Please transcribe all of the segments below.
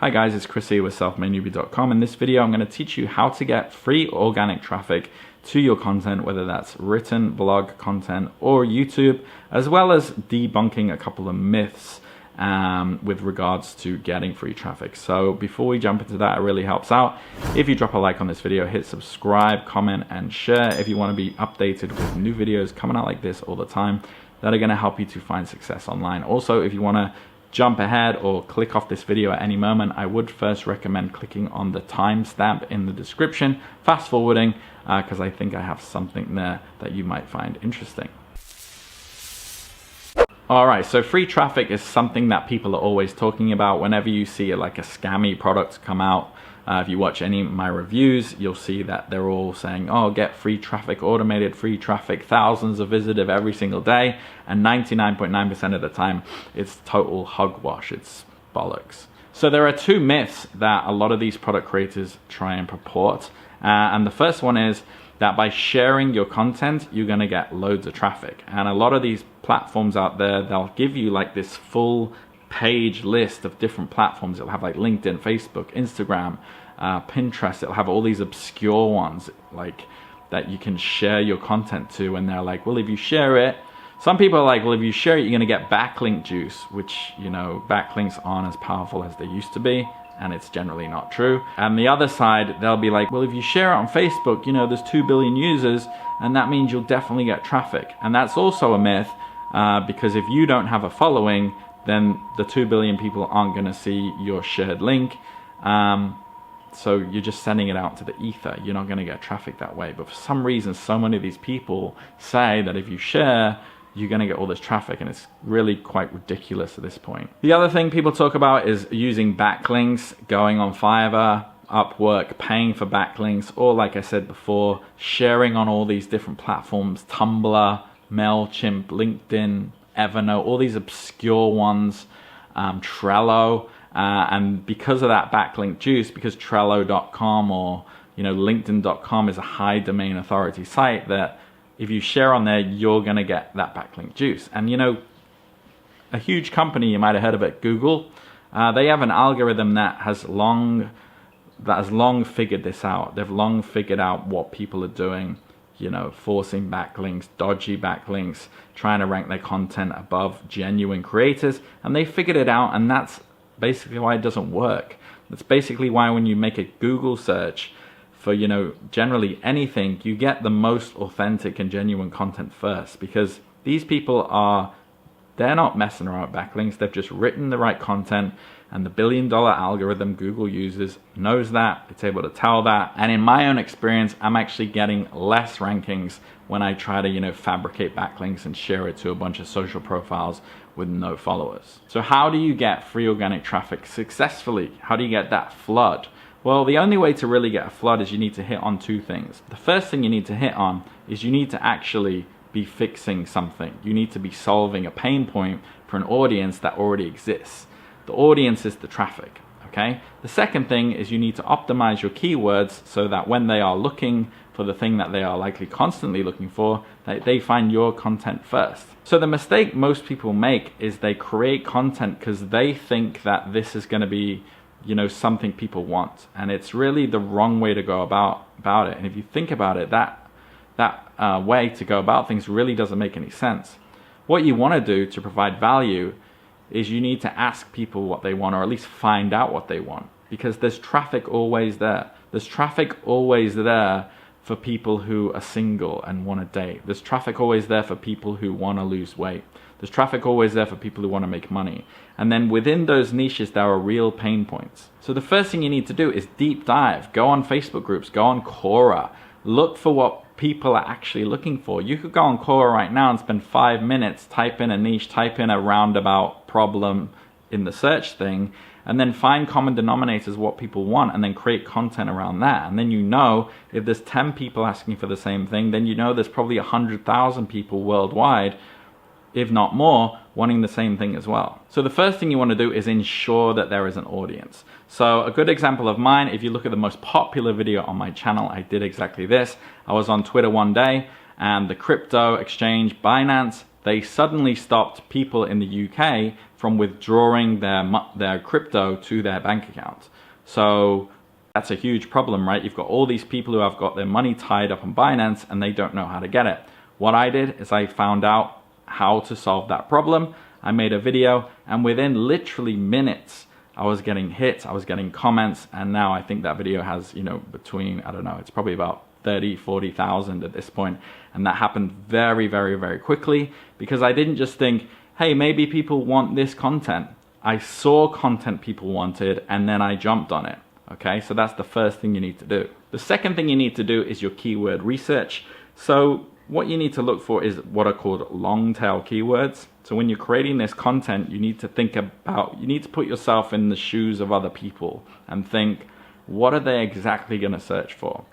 Hi guys, it's Chris here with selfmadenewbie.com. In this video, I'm going to teach you how to get free organic traffic to your content, whether that's written blog content or YouTube, as well as debunking a couple of myths with regards to getting free traffic. So before we jump into that, it really helps out if you drop a like on this video, hit subscribe, comment, and share if you want to be updated with new videos coming out like this all the time that are going to help you to find success online. Also, if you want to jump ahead or click off this video at any moment, I would first recommend clicking on the timestamp in the description, fast forwarding, because I think I have something there that you might find interesting. Alright, so free traffic is something that people are always talking about. Whenever you see like a scammy product come out, if you watch any of my reviews, you'll see that they're all saying, oh, get free traffic, automated free traffic, thousands of visitors every single day, and 99.9% of the time, it's total hogwash, it's bollocks. So there are two myths that a lot of these product creators try and purport, and the first one is that by sharing your content, you're gonna get loads of traffic. And a lot of these platforms out there, they'll give you like this full page list of different platforms. It'll have like LinkedIn, Facebook, Instagram, Pinterest. It'll have all these obscure ones like that you can share your content to, and they're like, well, if you share it, some people are like, well, if you share it, you're gonna get backlink juice, which, you know, backlinks aren't as powerful as they used to be, and it's generally not true. And the other side, they'll be like, well, if you share it on Facebook, you know, there's 2 billion users, and that means you'll definitely get traffic. And that's also a myth, because if you don't have a following, then the 2 billion people aren't gonna see your shared link. So you're just sending it out to the ether. You're not gonna get traffic that way. But for some reason, so many of these people say that if you share, you're gonna get all this traffic, and it's really quite ridiculous at this point. The other thing people talk about is using backlinks, going on Fiverr, Upwork, paying for backlinks, or like I said before, sharing on all these different platforms, Tumblr, MailChimp, LinkedIn, Evernote, all these obscure ones, Trello, and because of that backlink juice, because Trello.com or LinkedIn.com is a high domain authority site, that if you share on there, you're gonna get that backlink juice. And a huge company, you might have heard of it, Google, they have an algorithm that has long figured this out. They've long figured out what people are doing, forcing backlinks, dodgy backlinks, trying to rank their content above genuine creators, and they figured it out, and that's basically why it doesn't work. That's basically why when you make a Google search for, generally anything, you get the most authentic and genuine content first, because these people they're not messing around with backlinks. They've just written the right content, and the billion-dollar algorithm Google uses knows that. It's able to tell that. And in my own experience, I'm actually getting less rankings when I try to, fabricate backlinks and share it to a bunch of social profiles with no followers. So how do you get free organic traffic successfully? How do you get that flood? Well, the only way to really get a flood is you need to hit on two things. The first thing you need to hit on is you need to actually be fixing something. You need to be solving a pain point for an audience that already exists. The audience is the traffic, okay? The second thing is you need to optimize your keywords so that when they are looking for the thing that they are likely constantly looking for, that they find your content first. So the mistake most people make is they create content because they think that this is gonna be something people want, and it's really the wrong way to go about it. And if you think about it, that way to go about things really doesn't make any sense. What you want to do to provide value is you need to ask people what they want, or at least find out what they want, because there's traffic always there. There's traffic always there for people who are single and want to date. There's traffic always there for people who want to lose weight. There's traffic always there for people who want to make money. And then within those niches, there are real pain points. So the first thing you need to do is deep dive. Go on Facebook groups, go on Quora. Look for what people are actually looking for. You could go on Quora right now and spend 5 minutes, type in a niche, type in a roundabout problem in the search thing, and then find common denominators, what people want, and then create content around that. And then if there's 10 people asking for the same thing, then there's probably 100,000 people worldwide, if not more, wanting the same thing as well. So the first thing you want to do is ensure that there is an audience. So a good example of mine, if you look at the most popular video on my channel, I did exactly this. I was on Twitter one day, and the crypto exchange Binance, they suddenly stopped people in the UK from withdrawing their crypto to their bank account. So that's a huge problem, right? You've got all these people who have got their money tied up on Binance and they don't know how to get it. What I did is I found out how to solve that problem. I made a video, and within literally minutes, I was getting hits, I was getting comments, and now I think that video has, you know, between, I don't know, it's probably about 30, 40,000 at this point. And that happened very, very, very quickly, because I didn't just think, hey, maybe people want this content. I saw content people wanted, and then I jumped on it. Okay, so that's the first thing you need to do. The second thing you need to do is your keyword research. So what you need to look for is what are called long tail keywords. So when you're creating this content, you need to think about, you need to put yourself in the shoes of other people and think, what are they exactly going to search for?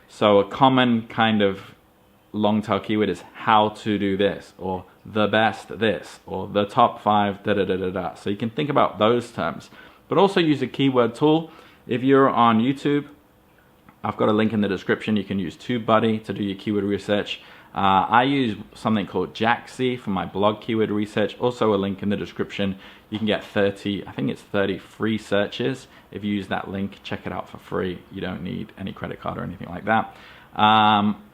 So a common kind of long tail keyword is how to do this, or the best this, or the top 5 da da da da da. So you can think about those terms, but also use a keyword tool. If you're on YouTube, I've got a link in the description. You can use TubeBuddy to do your keyword research. I use something called Jaxi for my blog keyword research. Also a link in the description. You can get 30, I think it's 30 free searches. If you use that link, check it out for free. You don't need any credit card or anything like that.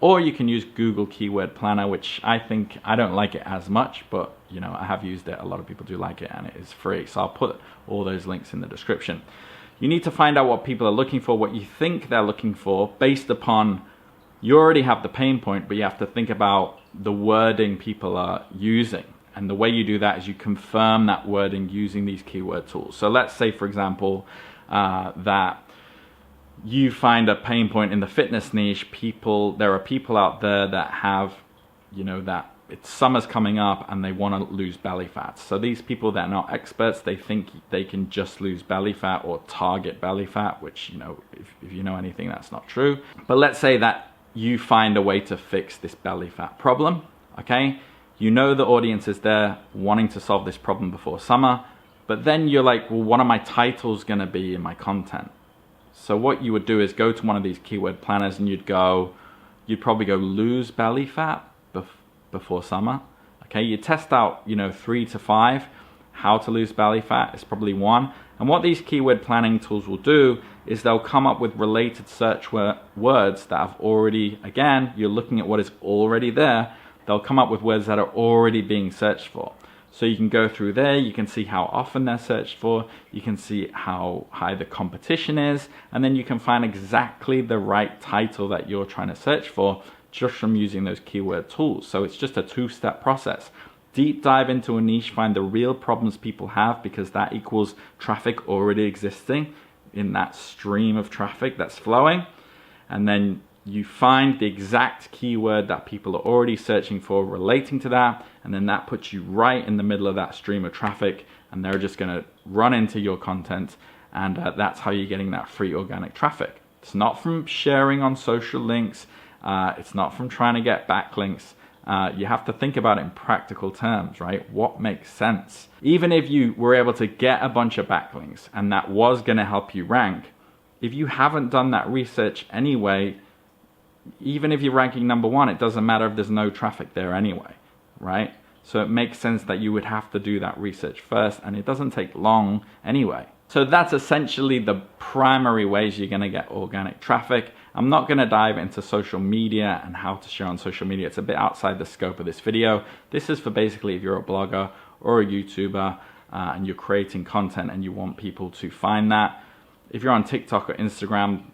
Or you can use Google Keyword Planner, which I don't like it as much, but you know, I have used it. A lot of people do like it, and it is free. So I'll put all those links in the description. You need to find out what people are looking for, what you think they're looking for, based upon, you already have the pain point, but you have to think about the wording people are using. And the way you do that is you confirm that wording using these keyword tools. So let's say, for example, that you find a pain point in the fitness niche. There are people out there that have, you know, that it's summer's coming up and they want to lose belly fat. So these people that are not experts, they think they can just lose belly fat or target belly fat, which, you know, if you know anything, that's not true. But let's say that you find a way to fix this belly fat problem, okay? You know the audience is there wanting to solve this problem before summer, but then you're like, well, what are my titles gonna be in my content? So what you would do is go to one of these keyword planners and you'd probably go lose belly fat before summer. Okay, you test out, you know, 3 to 5. How to lose belly fat is probably 1. And what these keyword planning tools will do is they'll come up with related search words that have already, again, you're looking at what is already there. They'll come up with words that are already being searched for. So you can go through there, you can see how often they're searched for, you can see how high the competition is, and then you can find exactly the right title that you're trying to search for just from using those keyword tools. So it's just a 2-step process. Deep dive into a niche, find the real problems people have, because that equals traffic already existing in that stream of traffic that's flowing. And then you find the exact keyword that people are already searching for relating to that, and then that puts you right in the middle of that stream of traffic, and they're just going to run into your content, and that's how you're getting that free organic traffic. It's not from sharing on social links, it's not from trying to get backlinks. You have to think about it in practical terms, right? What makes sense? Even if you were able to get a bunch of backlinks and that was going to help you rank, if you haven't done that research anyway, even if you're ranking number 1, it doesn't matter if there's no traffic there anyway, right? So it makes sense that you would have to do that research first, and it doesn't take long anyway. So that's essentially the primary ways you're going to get organic traffic. I'm not going to dive into social media and how to share on social media. It's a bit outside the scope of this video. This is for basically if you're a blogger or a YouTuber and you're creating content and you want people to find that. If you're on TikTok or Instagram,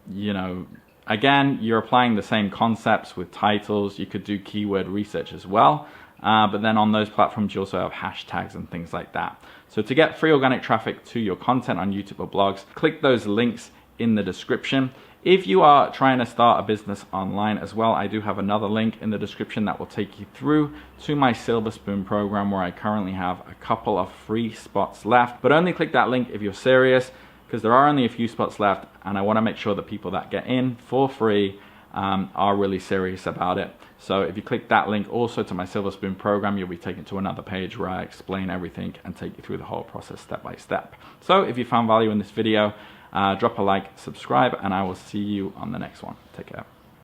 you know, again, you're applying the same concepts with titles. You could do keyword research as well. But then on those platforms, you also have hashtags and things like that. So to get free organic traffic to your content on YouTube or blogs, click those links in the description. If you are trying to start a business online as well, I do have another link in the description that will take you through to my Silver Spoon program, where I currently have a couple of free spots left. But only click that link if you're serious, because there are only a few spots left, and I want to make sure that people that get in for free are really serious about it. So if you click that link also to my Silver Spoon program, you'll be taken to another page where I explain everything and take you through the whole process step by step. So if you found value in this video, drop a like, subscribe, and I will see you on the next one. Take care.